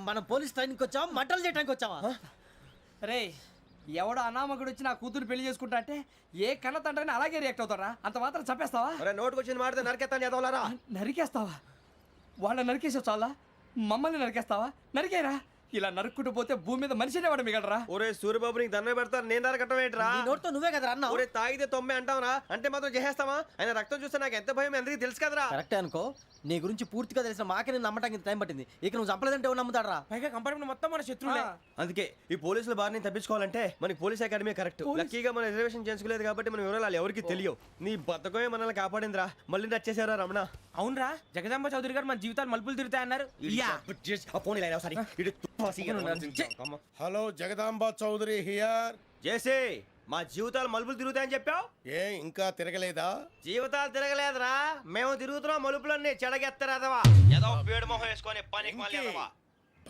మనం పోలీస్ ట్రైనింగ్కి వచ్చావా మంటలు చేయడానికి వచ్చావా? రే ఎవడో అనామకుడు వచ్చి నా కూతురు పెళ్లి చేసుకుంటా అంటే ఏ కన్న తండ్రిని అలాగే రియాక్ట్ అవుతారా? అంత మాత్రం చంపేస్తావా? నోటుకు వచ్చింది మాడితే నరికేస్తాను చదవాలరా. నరికేస్తావా? వాళ్ళ నరికేసావు చాలా, మమ్మల్ని నరికేస్తావా? నరికేరా. ఇలా నరుక్కుంటూ పోతే భూమి మీద మనిషినే వాడు మిగలరా. ఒరే సూర్యబాబు నీకు దండ పెడతాను, నేను నరకటం ఏంట్రా? నీ నోటితో నువ్వే కదా అన్నావు. ఒరే తాగితే తొమ్మే అంటావురా, అంటే మాత్రం చేసేస్తావా? ఆయన రక్తం చూస్తే నాకు ఎంత భయం అందరికీ తెలుసు కదరా. కరెక్టే అనుకో, నీ గురించి పూర్తిగా తెలిసిన మాకే నేను నమ్మటానికి ఇంత టైం పట్టింది. ఇక నువ్వు చంపలేదంటే ఎవరు నమ్ముతాడరా? పైగా కంపార్ట్మెంట్ మొత్తం మన శత్రువులే. అందుకే ఈ పోలీసుల బారిని తప్పించుకోవాలంటే మనకి పోలీస్ అకాడమీ కరెక్ట్. లక్కీగా మన రిజర్వేషన్ చేసుకోలేదు కాబట్టి మన వివరాలు ఎవరికి తెలియవు. నీ బతకమే మనల్ని కాపాడిందిరా. మళ్ళీ నచ్చేసారా రమణ? అవునరా, జగదాంబ చౌదరి గారు మన జీవితాలు మలుపులు తిరుగుతాయన్నారు. Hello, Jagadamba Chowdary here. జేసే మా జీవితాలు మలుపులు తిరుగుతాయని చెప్పావు, ఏ ఇంకా తిరగలేదా? జీవితాలు తిరగలేదురా, మేము తిరుగుతున్నాం మలుపులన్నీ. చెడగెత్తరాదవా ఏదో పేడు మొహం వేసుకొని పని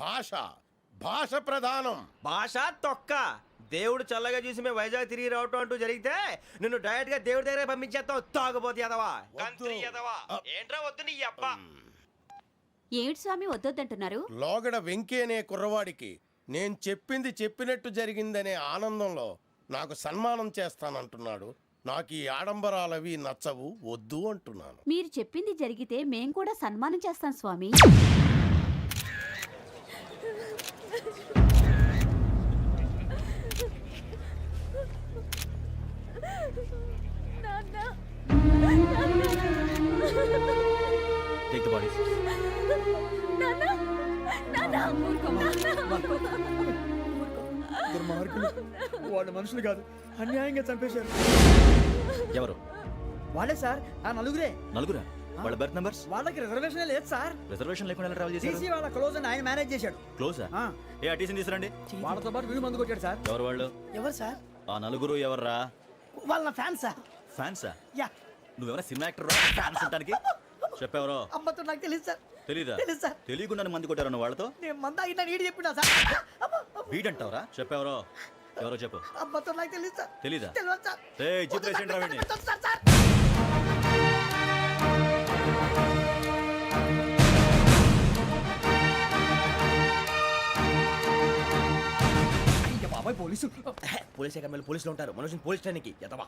భాష భాష ప్రధానం. భాష తొక్క. దేవుడు చల్లగా చూసి మేము వైజాగ్ తిరిగి రావటం అంటూ జరిగితే నిన్ను డైరెక్ట్ గా దేవుడి దగ్గర పంపించేస్తావు. తాగబోతు ఎదవా, కంత్రి ఎదవా. ఏంట్రా వద్దు నీ అబ్బా. ఏమిటి స్వామి వద్దొద్దంటున్నారు? లోగడ వెంకీ అనే కుర్రవాడికి నేను చెప్పింది చెప్పినట్టు జరిగిందనే ఆనందంలో నాకు సన్మానం చేస్తానంటున్నాడు. నాకు ఈ ఆడంబరాలవి నచ్చవు, వద్దు అంటున్నాను. మీరు చెప్పింది జరిగితే మేం కూడా సన్మానం చేస్తాం స్వామి. Take the bodies. వాళ్ళు మనుషులు కాదు, అన్యాయంగా చంపేశారు. ఎవరు? వాళ్ళే సార్, ఆ నలుగురే. నలుగురా? వాళ్ళ బర్త్ నంబర్స్? వాళ్ళకి రిజర్వేషన్ లేదు సార్. రిజర్వేషన్ లేకుండా ఎలా ట్రావెల్ చేశారు? టీసీ వాళ్ళ క్లోజ్ అని ఆయన మేనేజ్ చేశాడు. క్లోజా? ఏ ఆ టీసీని తీసుకురండి. వాళ్ళతో పాటు వీడు మందు కొట్టాడు సార్. ఎవరు వాళ్ళు? ఎవరు సార్? ఆ నలుగురు ఎవర్రా? వాళ్ళ ఫ్యాన్స్ సార్. ఫ్యాన్సా? యా. నువ్వెవరా సినిమా యాక్టర్ ఫ్యాన్స్ అంటానికి? చెప్పెవరో? అమ్మతో నాకు తెలియదు సార్. తెలీదా? తెలుసు సార్. తెలియకుండా మంది కొట్టారు వాళ్ళతో? నేను మంద అయినా నీడి చెప్పినా సార్. వీడంటావరా? చెప్పెవరో? ఎవరో చెప్పు. అమ్మతో నాకు తెలియదు సార్. తెలీదా? తెలియదు సార్. ఏయ్ జీప్ రేషన్ రా వీడిని. బాబాయ్ పోలీసు. పోలీస్ అకాడమీలో పోలీసులు ఉంటారు, మనుషులు పోలీస్ ట్రైనింగ్కి ఎదవా.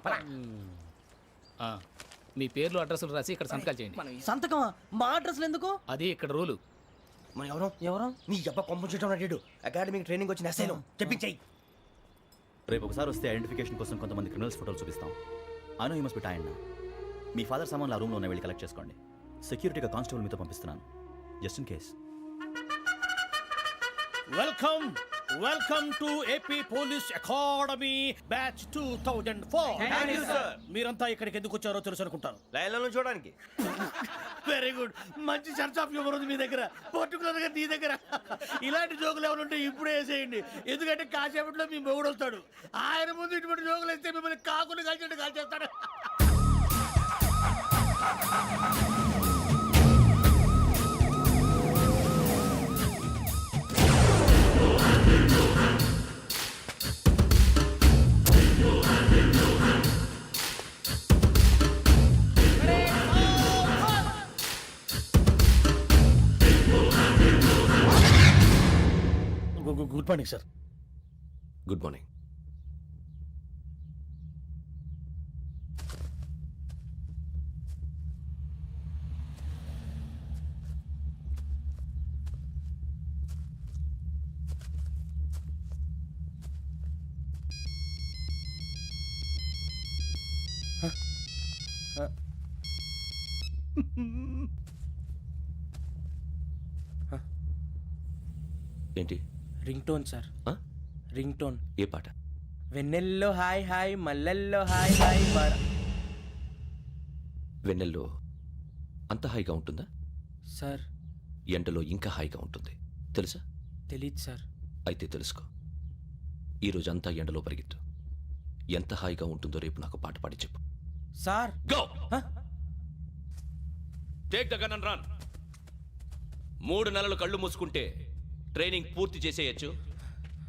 మీ పేర్లు అడ్రస్లు రాసి ఇక్కడ సంతకాలు చేయండి. సంతకమా? మా అడ్రస్లు ఎందుకు? అది ఇక్కడ రూలు. మనం ఎవరు నీ అబ్బా పంపించడం అడిగాడు. అకాడమిక్ ట్రైనింగ్ వచ్చిన అసైలం చెప్పించాయి. రేపు ఒకసారి వస్తే ఐడెంటిఫికేషన్ కోసం కొంతమంది క్రిమినల్స్ ఫోటోలు చూపిస్తాం. I know you must be tired now. Me father సామాన్లు ఆ రూమ్లో ఉన్న వెళ్ళి కలెక్ట్ చేసుకోండి. సెక్యూరిటీగా కానిస్టేబుల్ మీతో పంపిస్తున్నాను, just in case. Welcome to AP police academy batch 2004. మీరంతా ఇక్కడికి ఎందుకు వచ్చారో తెలుసు అనుకుంటాను. లైన్లను చూడడానికి. వెరీ గుడ్, మంచి సెన్స్ ఆఫ్ హ్యూమర్ ఉంది మీ దగ్గర, పర్టికులర్ గా నీ దగ్గర. ఇలాంటి జోకులు ఏమైనా ఉంటే ఇప్పుడే వేసేయండి, ఎందుకంటే కాసేపట్లో మీ మొగుడు వస్తాడు. ఆయన ముందు ఇటువంటి జోకులు వేస్తే మిమ్మల్ని కాకుని కాల్చినట్టు కాల్చేస్తాడు. Good morning sir. Good morning. ఏంటి? Ring tone sir. Ring tone. ఏ పాట? వెన్నెల్లో హాయ్ హాయ్, మల్లెల్లో హాయ్ హాయ్. వెన్నెల్లో అంత హాయిగా ఉంటుందా సార్? ఎండలో ఇంకా హాయిగా ఉంటుంది తెలుసా? తెలీదు సార్. అయితే తెలుసుకో. ఈరోజు అంతా ఎండలో పరిగెత్తు. ఎంత హాయిగా ఉంటుందో రేపు నాకు పాట పాడి చెప్పు. Sir go. Take the gun and run. 3 నెలలు కళ్ళు మూసుకుంటే ట్రైనింగ్ పూర్తి చేసేయచ్చు,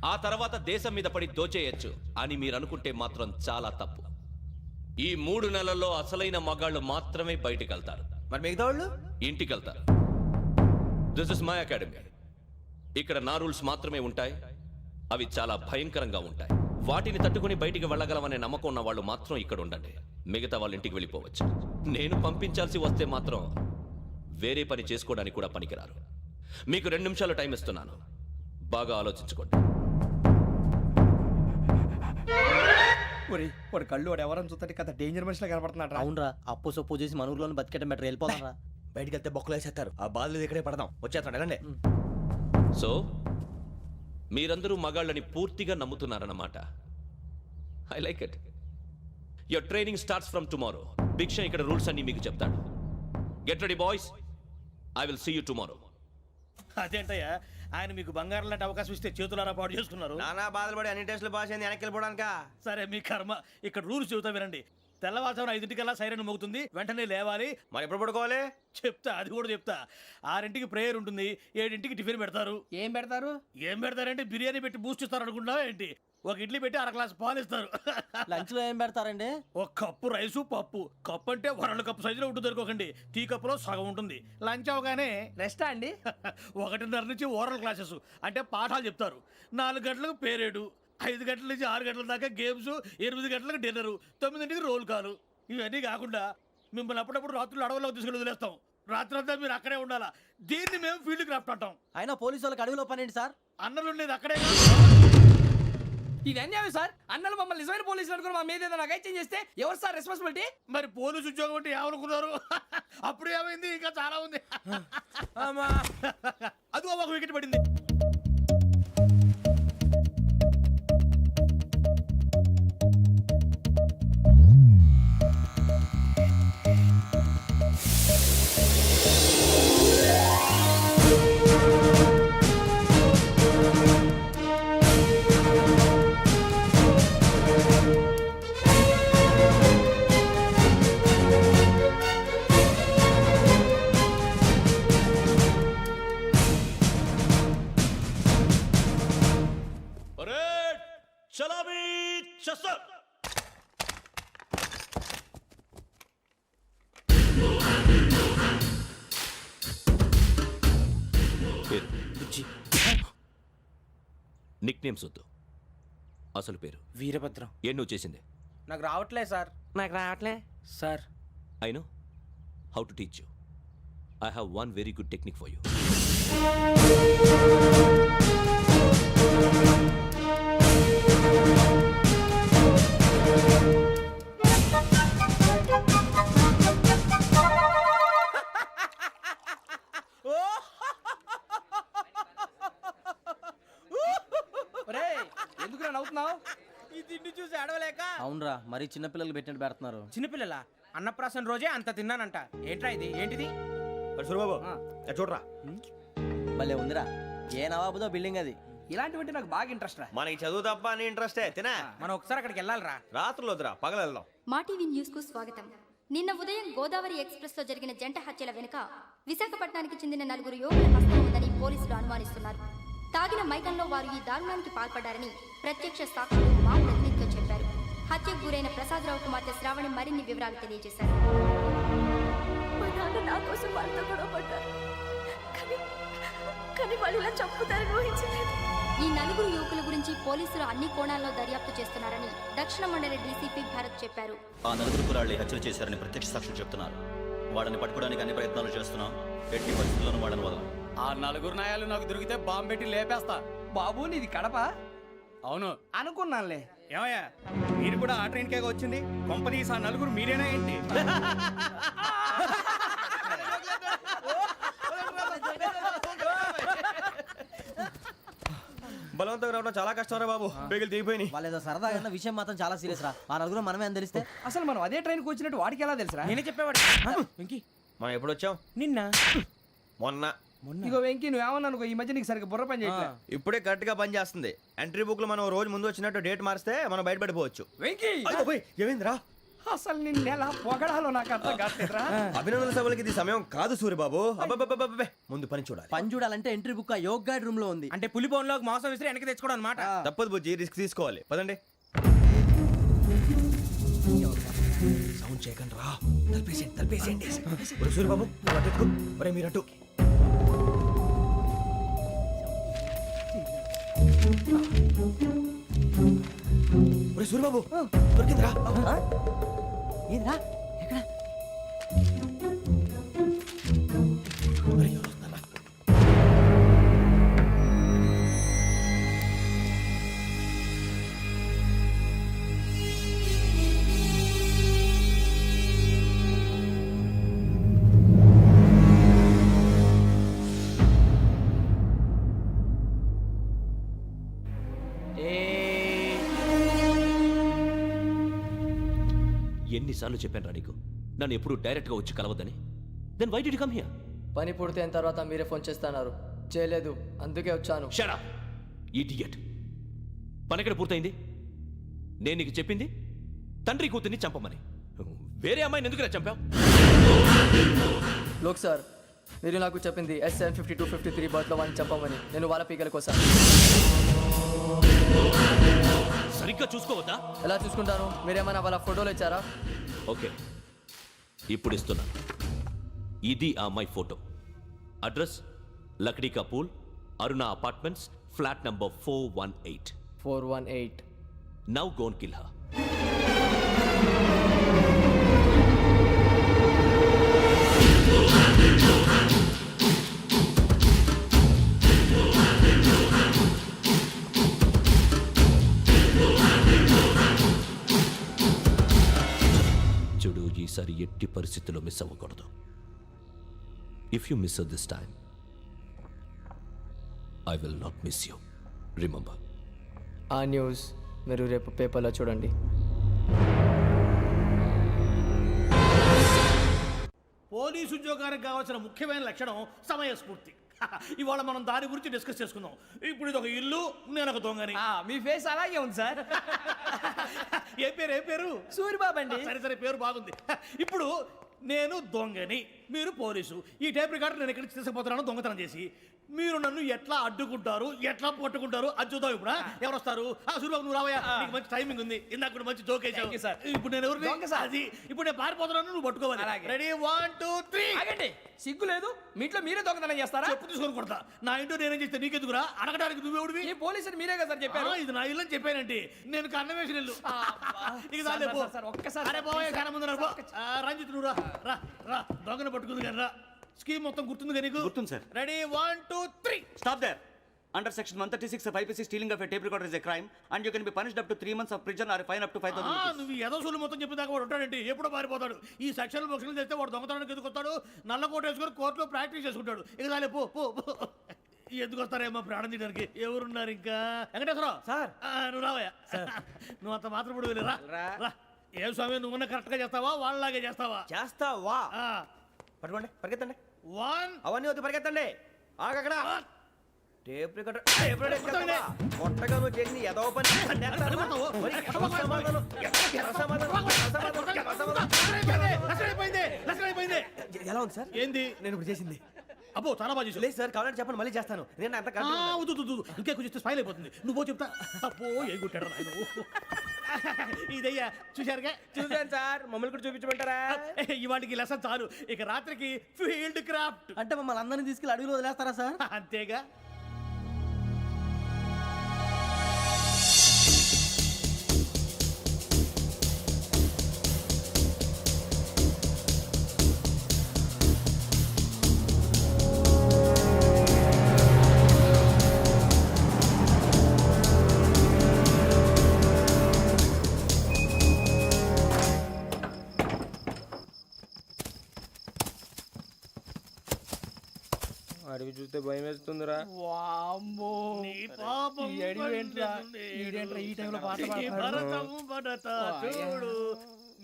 ఆ తర్వాత దేశం మీద పడి దోచేయచ్చు అని మీరు అనుకుంటే మాత్రం చాలా తప్పు. ఈ 3 నెలల్లో అసలైన మగాళ్ళు మాత్రమే బయటికి వెళ్తారు. మరి మిగతా వాళ్ళు ఇంటికి వెళ్తారు. This is my academy. ఇక్కడ నా రూల్స్ మాత్రమే ఉంటాయి. అవి చాలా భయంకరంగా ఉంటాయి. వాటిని తట్టుకుని బయటికి వెళ్ళగలమనే నమ్మకం ఉన్న వాళ్ళు మాత్రం ఇక్కడ ఉండండి. మిగతా వాళ్ళ ఇంటికి వెళ్ళిపోవచ్చు. నేను పంపించాల్సి వస్తే మాత్రం వేరే పని చేసుకోవడానికి కూడా పనికిరారు. మీకు 2 నిమిషాలు టైం ఇస్తున్నాను. బాగా ఆలోచించుకోండి. ఒరేయ్, వాడు కళ్ళు వాడు ఎవరైనా చూస్తే కదా డేంజర్ మనిషిలో కనపడుతున్నాడు. అవునరా, అప్పు సొప్పు చేసి మన ఊర్లో బతికేయడం బెటర్. వెళ్ళిపోతారా? బయటికి వెళ్తే బొక్కలు వేసేస్తారు. ఆ బాధలు ఇక్కడే పడదాం. వచ్చేస్తాడు వెళ్ళండి. సో మీరందరూ మగాళ్ళని పూర్తిగా నమ్ముతున్నారన్నమాట. I like it. Your training starts from tomorrow. Bhiksha ఇక్కడ రూల్స్ అన్ని మీకు చెప్తాడు. Get ready boys. I will see you tomorrow. అదేంటయ్యా, ఆయన మీకు బంగారం లాంటి అవకాశం ఇస్తే చేతులారా పాటు చేసుకున్నారు. నానా బాధలు పడి అన్ని టెస్టులు పాస్ అయింది, వెనక్కి వెళ్ళిపోవడానికా? సరే మీ కర్మ. ఇక్కడ రూల్స్ చెబుతా వినండి. తెల్లవారుజామున 5:00కల్లా సైరన్ మోగుతుంది, వెంటనే లేవాలి. మరి ఎప్పుడు పడుకోవాలి? చెప్తా, అది కూడా చెప్తా. 6ంటికి ప్రేయర్ ఉంటుంది, 7ంటికి టిఫిన్ పెడతారు. ఏం పెడతారు? ఏం పెడతారంటే బిర్యానీ పెట్టి బూస్ట్ ఇస్తారు అనుకుంటున్నావా ఏంటి? ఒక ఇడ్లీ పెట్టి 1/2 గ్లాస్ పాలు ఇస్తారు. లంచ్ లో ఏం పెడతారండి? ఒక కప్పు రైసు పప్పు. కప్పు అంటే 2 కప్పు సైజులో ఉంటుంది అనుకోకండి. టీ కప్పులో సగం ఉంటుంది. లంచ్ అవగానే రెస్టా అండి? 1:30 నుంచి ఓరల్ క్లాసెస్ అంటే పాఠాలు చెప్తారు. 4 గంటలకు పేరేడు, 5 గంటల నుంచి 6 గంటల దాకా గేమ్స్, 8 గంటలకు డిన్నరు, 9ంటికి రోల్ కాలు. ఇవన్నీ కాకుండా మిమ్మల్ని అప్పుడప్పుడు రాత్రులు అడవుల్లో తీసుకెళ్ళి వదిలేస్తాం. రాత్రంతా మీరు అక్కడే ఉండాలా. దీన్ని మేము ఫీల్డ్ క్రాఫ్ట్ అంటాం. అయినా పోలీసు వాళ్ళకి అడవిలో పని ఏంటి సార్? అన్నలు ఉండేది అక్కడే. ఇది అన్యాయం సార్. అన్నలు మమ్మల్ని నిజమైన పోలీసులు అనుకుని మా మీద ఏదైనా అగైత్యం చేస్తే ఎవరు సార్ రెస్పాన్సిబిలిటీ? మరి పోలీసు ఉద్యోగం అంటే ఏమనుకున్నారు? అప్పుడు ఏమైంది? ఇంకా చాలా ఉంది. అదిగో ఒక వికెట్ పడింది. చలామీ చస్టర్. నిక్ నేమ్స్ వద్దు, అసలు పేరు. వీరభద్రం. ఏం నువ్వు చేసింది? నాకు రావట్లే సార్. నాకు రావట్లే sir. I know how to teach you. I have one very good technique for you. ఎందుకు నవ్వుతున్నావు? ఈ తిండి చూసి అడవలేక. అవునరా, మరి చిన్నపిల్లలు పెట్టినట్టు పెడుతున్నారు. చిన్నపిల్లల అన్నప్రాసన రోజే అంత తిన్నానంట. ఏంట్రా ఇది? ఏంటిది? సూరిబాబు చూడరా. భలే ఉందిరా. ఏ నవాబుదో బిల్డింగ్ అది. ఇలాంటివంటే నాకు బాగా ఇంట్రెస్ట్ రా. మనకి చదువు తప్ప అని ఇంట్రెస్టే. తినా మనం ఒకసారి అక్కడికి వెళ్ళాలిరా. రాత్రులు వద్దురా, పగలు వెళ్దాం. మా టీవీ న్యూస్ కు స్వాగతం. నిన్న ఉదయం గోదావరి ఎక్స్ప్రెస్ లో జరిగిన జంట హత్యల వెనుక విశాఖపట్నానికి చెందిన 4 యువకుల హస్తం ఉందని పోలీసులు అనుమానిస్తున్నారు. తాగిన మైకంలో వారు ఈ దారుణానికి పాల్పడ్డారని ప్రత్యక్ష సాక్షులు మా ప్రతినిధితో చెప్పారు. హత్యకు గురైన ప్రసాదరావు కుమార్తె శ్రావణి మరిన్ని వివరాలు తెలియజేశారు. మా నాన్న నా కోసం వాళ్ళతో గొడవ పడ్డారు, కానీ వాళ్ళు ఇలా చంపుతారని ఊహించలేదు. ఈ 4 యువకుల గురించి పోలీసులు అన్ని కోణాల్లో దర్యాప్తు చేస్తున్నారని దక్షిణ మండలి డీసీపీ భరత్ చెప్పారు. ఆ 4 కుర్రాళ్ళు హత్యలు చేశారని ప్రత్యక్ష సాక్షులు చెప్తున్నారు. వాళ్ళని పట్టుకోవడానికి అన్ని ప్రయత్నాలు చేస్తున్నాం. ఎట్టి పరిస్థితుల్లోనూ వాళ్ళని వదలం. ఆ 4 నాయాలు నాకు దొరికితే బాంబు పెట్టి లేపేస్తా. బాబు నీది కడప? అవును అనుకున్నానులే. ఏమయ్యా, మీరు కూడా ఆ ట్రైన్ కేగా వచ్చింది? కంపెనీస్ ఆ 4 మీరేనా ఏంటి? బలవంతంగా రావడం చాలా కష్టం రా బాబు. బేగులు దిగిపోయినాయి. వాళ్ళు ఏదో సరదాగా అన్న విషయం మాత్రం చాలా సీరియస్ రా. ఆ 4 మనమే అని తెలిస్తే అసలు మనం అదే ట్రైన్కి వచ్చినట్టు వాడికి ఎలా తెలుసురా? నేనే చెప్పేవాడు. వెంకీ మనం ఎప్పుడు వచ్చాం? నిన్న మొన్న. ఇగో వెంకీ నువ్వేమన్నా అనుకో, ఈ మధ్య నీకు సరిగ్గా బుర్ర పని చేయట్లేదు. ఇప్పుడే కరెక్ట్ గా పని చేస్తుంది. ఎంట్రీ బుక్ లో మనం రోజు ముందు వచ్చినట్టు డేట్ మారిస్తే మనం బయటపడిపోవచ్చు. వెంకీ ఏమైందిరా? అసలు నిన్న ఎలా పొగడాలో నాకు అర్థం కాట్లేదురా. అభినందన సభలకి ఇది సమయం కాదు సూరిబాబు. అబ్బబ్బబ్బబ్బబ్బే, ముందు పని చూడాలి. పని చూడాలంటే ఎంట్రీ బుక్ ఆ యోగ్ గైడ్ రూమ్ లో ఉంది. అంటే పులి బోన్లోకి మాంసం విసిరి వెనక్కి తెచ్చుకోవడం అనమాట. తప్పదు బుజ్జి, రిస్క్ తీసుకోవాలి. పదండి. సౌండ్ చేయకండి రా. తలపేసేయండి. సూరిబాబు మీరు అటు. ఒరే సూరిబాబు దొరికిందిరా. ఏంద్రా ఎక్కడ అరే, ఎవరు వస్తున్నారా? ఎన్నిసార్లు చెప్పాను రా నీకు నన్ను ఎప్పుడు డైరెక్ట్గా వచ్చి కలవద్దని. Then why did you come here? పని పూర్తయిన తర్వాత మీరే ఫోన్ చేస్తున్నారు. చేయలేదు, అందుకే వచ్చాను. Shut up idiot. పని ఎక్కడ పూర్తయింది? నేను నీకు చెప్పింది తండ్రి కూతుర్ని చంపమని. వేరే అమ్మాయిని ఎందుకు చంపావు? లోక్ సార్, మీరు నాకు చెప్పింది S75253 బర్త్లో వాడిని చంపమని. నేను వాళ్ళ పీకల కోసం. సరిగ్గా చూసుకోవద్దా? ఎలా చూసుకుంటాను? మీరేమైనా వాళ్ళ ఫోటోలు ఇచ్చారా? ఓకే, ఇప్పుడు ఇస్తున్నా. ఇది ఆ అమ్మాయి photo. Address Lakdi ka pool, Aruna apartments, flat number 418. 418. Now go and kill her. చూడు, ఈసారి ఎట్టి పరిస్థితుల్లో మిస్ అవ్వకూడదు. If you miss this time I will not miss you. Remember. ఆ న్యూస్ మీరు రేపు పేపర్లో చూడండి. పోలీసు ఉద్యోగానికి కావాల్సిన ముఖ్యమైన లక్షణం సమయస్ఫూర్తి. ఇవాళ మనం దాని గురించి డిస్కస్ చేసుకుందాం. ఇప్పుడు ఇది ఒక ఇల్లు, నేను ఒక దొంగని. మీ ఫేస్ అలాగే ఉంది సార్. ఏ పేరు సూరిబాబు అండి. సరే సరే, పేరు బాగుంది. ఇప్పుడు నేను దొంగని, మీరు పోలీసు. ఈ టైప్ రికార్డు నేను ఎక్కడికి తీసుకుపోతున్నాను దొంగతనం చేసి. మీరు నన్ను ఎట్లా అడ్డుకుంటారు, ఎట్లా పట్టుకుంటారు అది చూద్దాం. ఇప్పుడు ఎవరు వస్తారు? సూరిబాబు నువ్వు రావయ్యా, నీకు మంచి టైమింగ్ ఉంది. ఇందాక కూడా మంచి జోక్ వేసావు సార్. ఇప్పుడు నేను ఎవరు? అది ఇప్పుడు నేను పారిపోతున్నాను, నువ్వు పట్టుకోవాలి. రెడీ 1 2 3. ఆగండి, సిగ్గు లేదు? మీ ఇంట్లో మీరే దొంగతనం చేస్తారా? చెప్పు తీసుకొని కొడతా. నా ఇంట్లో నేనేం చేస్తే నీకెందుకురా? అడగడానికి నువ్వెవడివి? ఈ పోలీసులు మీరే కదా సార్ చెప్పారు. ఇది నా ఇల్లు అని చెప్పానండి. నేను కన్నం వేసిన ఇల్లు. ఇక చాలే పో. సార్, ఒక్కసారి అరే పోయే చాలా ముందు రా. రంజిత్ నువ్వు రా రా రా. దొంగను పట్టుకుంది కానీ రా. స్కీమ్ మొత్తం గుర్తుంది కానీ నీకు? గుర్తుంది sir. Ready 1 2 3. Stop there. Under section 136 of IPC, stealing of a tape recorder is a crime, and you can be punished up to 3 months of prison or a fine up to 5,000 rupees. నువ్వు ఏదో సొల్లు మొత్తం చెప్పిన దాకా వాడు ఉంటాడండి. ఎప్పుడో పారిపోతాడు. ఈ సెక్షన్ బొక్షన్లు చేస్తే వాడు దొంగతనానికి ఎందుకు వస్తాడు? నల్ల కోట వేసుకొని కోర్టులో ప్రాక్టీస్ చేసుకుంటాడు. ఇక చాలే పో పో పో. ఎందుకు వస్తారేమో ప్రాణం తీయడానికి. ఎవరున్నారు ఇంకా? వెంకటేశ్వరరావు సార్, నువ్వు రావయ్యా. నువ్వు అంత మాత్రం ఇప్పుడు వెళ్ళి రా రా. ఏ స్వామి, నువ్వున్న కరెక్ట్ గా చేస్తావా వాళ్ళలాగే చేస్తావా? చేస్తావా? పట్టుకోండి, పరిగెత్తండి. 1 అవన్నీ వద్దు, పరిగెత్తండి. ఆగక్కడ. టేప్ రికార్డర్ కొట్టగా నువ్వు చేసి ఏదో పని. ఎలా ఉంది సార్? ఏంది నేను ఇప్పుడు చేసింది? అబ్బో చాలా బాగా చేసావు. లేదు సార్, కావాలంటే చెప్పండి, మళ్ళీ చేస్తాను. నేను అంత ఇంకే కొంచెం స్మైల్ అయిపోతుంది. నువ్వు చెప్తా. అబ్బో ఏ గుట్టాడు నాయన. ఇదయ్యా చూశారుగా? చూసాను సార్, మమ్మల్ని కూడా చూపించమంటారా? ఇవాటికి లెసన్ చాలు. ఇక రాత్రికి ఫీల్డ్ క్రాఫ్ట్. అంటే మమ్మల్ని అందరినీ తీసుకెళ్ళి అడుగులు వదిలేస్తారా సార్? అంతేగా. అడిగి చూస్తే భయం వేస్తుందిరా. నీ పాపం ఈ టైంలో పాట ఈ భరతము భరత చూడు.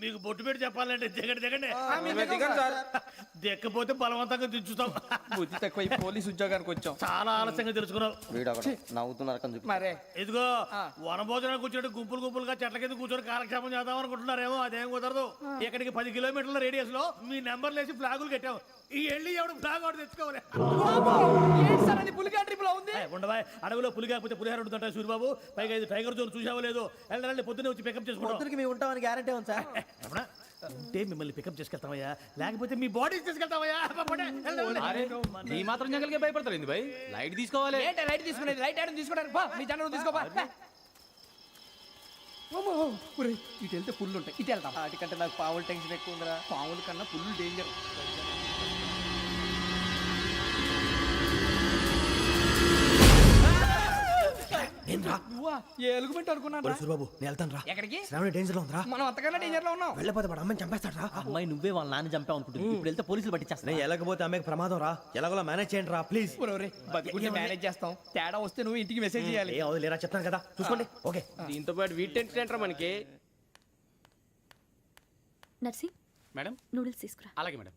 మీకు బొట్టు పెట్టి చెప్పాలంటే దిగండి దిగండి. దిక్కపోతే బలవంతంగా దించుతాం. బుద్ధి తక్కువ ఈ పోలీస్ ఉద్యోగానికి వచ్చాం. చాలా ఆలస్యంగా తెలుసుకున్నావు. నవ్వుతున్నారు. మరే ఇదిగో వనభోజనానికి కూర్చోటి గుంపులు గుంపులుగా చెట్ల కింద కూర్చొని కాలక్షేపం చేద్దాం అనుకుంటున్నారేమో. అదేం కుదరదు. ఇక్కడికి 10 కిలోమీటర్ల రేడియస్ లో మీ నెంబర్లు వేసి ఫ్లాగులు కట్టాము. ఈ వెళ్ళి ఎవడు ఫ్లాగ్ ఒకటి తెచ్చుకోవాలి. పులిగా ట్రిప్ లో ఉంది. ఉండవా, అడవిలో పులి కాకపోతే పులిహార ఉంటుంటా సూరిబాబు. పైగా ఇది టైగర్ జోన్ చూసావో లేదో. వెళ్ళాలి, పొద్దున్నే వచ్చి పికప్ చేసుకుంటాం. మేము ఉంటామని గ్యారంటీ ఉంది సార్. ఉంటే మిమ్మల్ని పికప్ చేసుకెళ్తామయ్యా, లేకపోతే మీ బాడీ తీసుకెళ్తామయ్యా. ఈ మాత్రం జంగల్కే భయపడతారు భయ్. లైట్ తీసుకోవాలి. ఏంటి లైట్ తీసుకునేది? లైట్ ఆడని తీసుకోవడానికి బా, మీ జనం తీసుకోబా. ఇటు వెళ్తే పుల్లు ఉంటాయి, ఇటు వెళ్తాం. వాటికంటే నాకు పావులు టెన్షన్ ఎక్కువ ఉందిరా. పాముల కన్నా పుల్లు డేంజర్. నువ్వా? ఏ ఎలుగుబెట్టి అనుకున్నాను. బాబు నేను వెళ్తాను రా. ఎక్కడికి? శ్రావణి డేంజర్ లో ఉందిరా. మనం అంతకన్నా డేంజర్ లో ఉన్నాం. వెళ్ళపోతే వాడు అమ్మాయిని చంపేస్తాడు రా. అమ్మాయి నువ్వే వాళ్ళ నాన్న చంపావు అనుకుంటుంది. ఇప్పుడు వెళ్తే పోలీసులు పట్టించేస్తా. ఎలాగపోతే అమ్మాయికి ప్రమాదం రా, ఎలాగోలా మేనేజ్ చేయండి రా ప్లీజ్. బతికుంటే మేనేజ్ చేస్తాం. తేడా వస్తే నువ్వు ఇంటికి మెసేజ్ చేయాలి. ఏ అవుదు లేరా, చెప్తాను కదా చూసుకోండి. ఓకే దీంతో పాటు వీటి టెన్షన్ ఏంట్రా మనకి. నర్సి మేడం నూడిల్స్ తీసుకురా. అలాగే మేడం.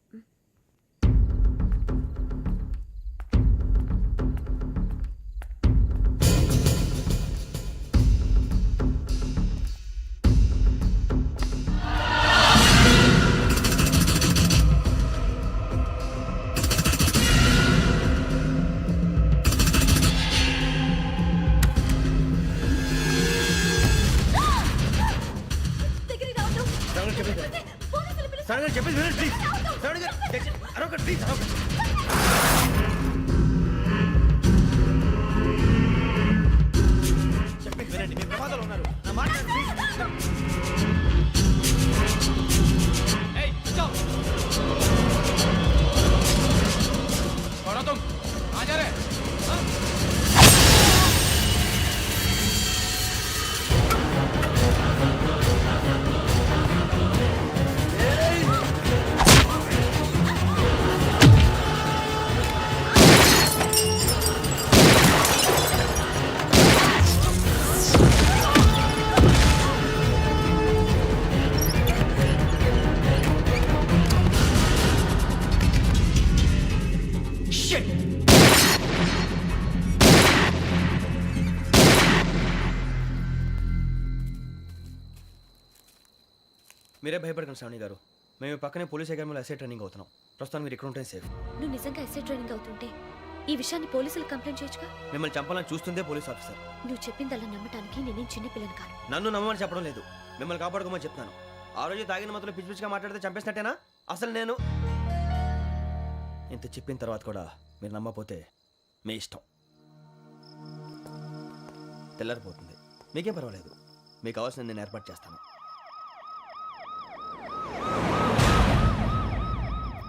చెప్పేసి వినండి ప్లీజ్. శ్రావణి గారు అరొకటి ప్లీజ్, అరొకటి. చెప్పేసి వినండి, మీ ప్రమాదాలు ఉన్నారు. నా మాట వినండి, ప్లీజ్. ఏయ్ స్టాప్. छोड़ो तुम, आ जा रहे. మీరే భయపడకండి శ్రావణి గారు, మేము పక్కనే పోలీస్ అకాడమీలో ఎస్ఐ ట్రైనింగ్ అవుతున్నాం. ప్రస్తుతం మీరు ఇక్కడ ఉంటే సేఫ్. నువ్వు నిజంగా ఎస్ఐ ట్రైనింగ్ అవుతుంటే ఈ విషయాన్ని పోలీసులకు కంప్లైంట్ చేయొచ్చుగా. మిమ్మల్ని చంపాలని చూస్తుందే పోలీస్ ఆఫీసర్. నువ్వు చెప్పిందల్లా నమ్మటానికి నేనేం చిన్నపిల్లని కాను. నన్ను నమ్మమని చెప్పడం లేదు, మిమ్మల్ని కాపాడుకోమని చెప్తాను. ఆ రోజు తాగిన మొత్తం పిచ్చి పిచ్చిగా మాట్లాడితే చంపేసినట్టేనా? అసలు నేను ఇంత చెప్పిన తర్వాత కూడా మీరు నమ్మకపోతే మీ ఇష్టం. తెల్లారిపోతుంది, మీకేం పర్వాలేదు. మీకు కావాల్సిన నేను ఏర్పాటు చేస్తాను.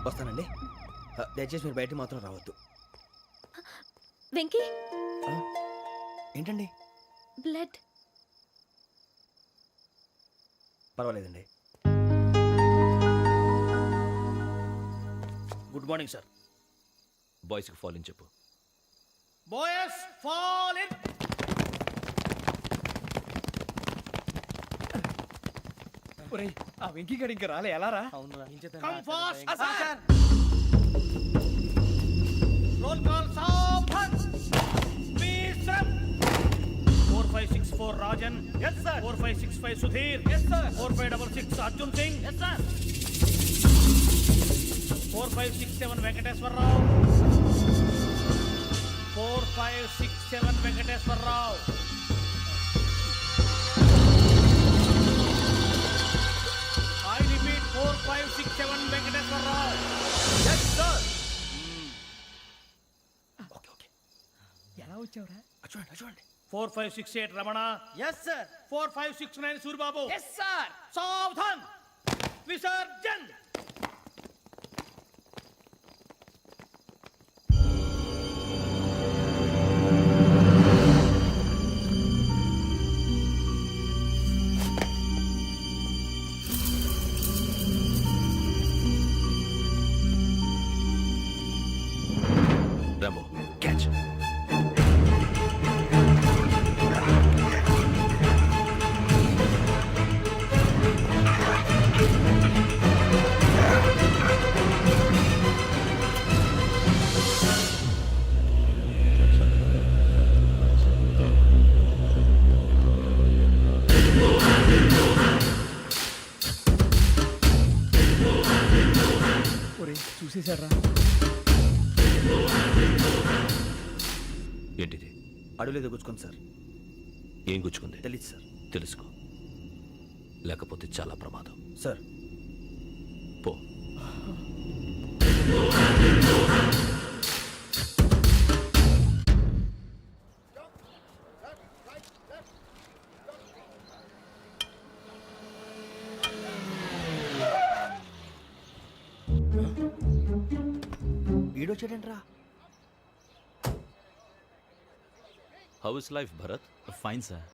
వస్తానండి. దయచేసి మీరు బయట మాత్రం రావద్దు. వెంకీ ఏంటండి? బ్లడ్. పర్వాలేదండి. Good morning sir. బాయ్స్కి ఫాల్ ఇన్ చెప్పు. Boys fall in. ఒరేయ్, ఆ వెంకీ గడి ఇంకా రాలే, ఎలా రా? Come fast sir. Roll call సావధాన్. విశ్రమ్. 4564 Rajan. yes sir. 4565 Sudheer. yes sir. 4566 Arjun Singh. yes sir. 4567 Venkateswararao. 4567 Venkateswararao. I repeat 4567 Venkateswararao. yes sir. Okay okay, ఎలా వచ్చావురా? చూడండి చూడండి. 4568 Ramana. Yes sir. 4569 Suribabu. Yes sir. సావధాన్. విసర్జన్. Rambo catch. ఒరేయ్, చూసేశాడ్రా. ఏంటిది? అడవిలో గుచ్చుకోండి సార్. ఏం గుచ్చుకుంది? తెలీదు సార్. తెలుసుకో, లేకపోతే చాలా ప్రమాదం. సార్, వీడొచ్చాడంట్రా. How is life Bharat? Fine sir.